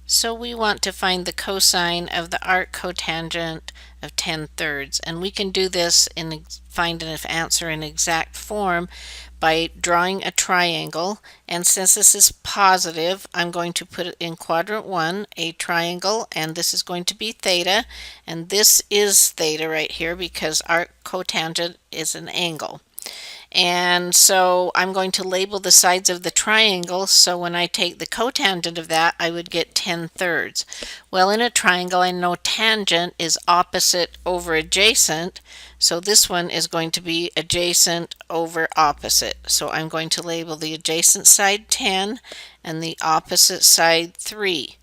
So we want to find the cosine of the arc cotangent of 10/3, and we can do this and find an answer in exact form by drawing a triangle. And since this is positive, I'm going to put it in quadrant 1, a triangle, and this is going to be theta, and this is theta right here because arc cotangent is an angle. And so I'm going to label the sides of the triangle, so when I take the cotangent of that, I would get 10/3. Well, in a triangle, I know tangent is opposite over adjacent, so this one is going to be adjacent over opposite. So I'm going to label the adjacent side 10 and the opposite side 3.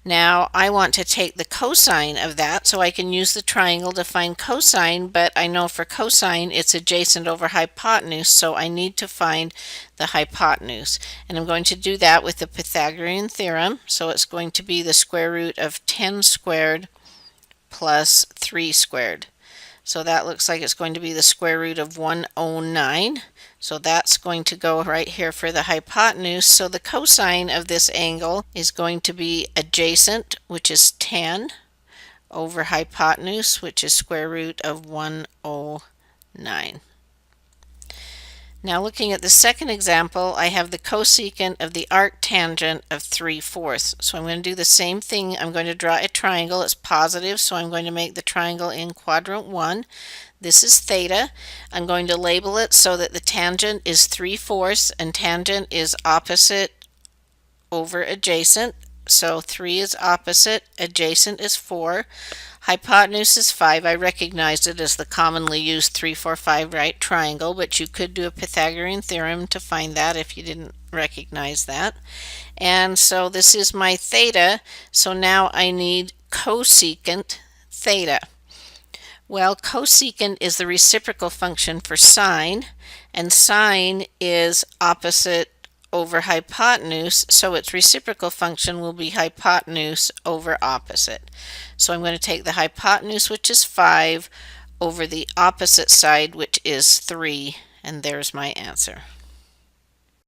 Now I want to take the cosine of that, so I can use the triangle to find cosine, but I know for cosine it's adjacent over hypotenuse, so I need to find the hypotenuse. And I'm going to do that with the Pythagorean theorem, so it's going to be the square root of 10 squared plus 3 squared. So that looks like it's going to be the square root of 109. So that's going to go right here for the hypotenuse. So the cosine of this angle is going to be adjacent, which is 10, over hypotenuse, which is square root of 109. Now looking at the second example, I have the cosecant of the arc tangent of 3/4. So I'm going to do the same thing. I'm going to draw a triangle. It's positive, so I'm going to make the triangle in quadrant 1. This is theta. I'm going to label it so that the tangent is 3/4 and tangent is opposite over adjacent. So 3 is opposite, adjacent is 4. Hypotenuse is 5. I recognized it as the commonly used 3, 4, 5 right triangle, but you could do a Pythagorean theorem to find that if you didn't recognize that. And so this is my theta, so now I need cosecant theta. Well, cosecant is the reciprocal function for sine, and sine is opposite over hypotenuse, so its reciprocal function will be hypotenuse over opposite. So I'm going to take the hypotenuse, which is 5, over the opposite side, which is 3, and there's my answer.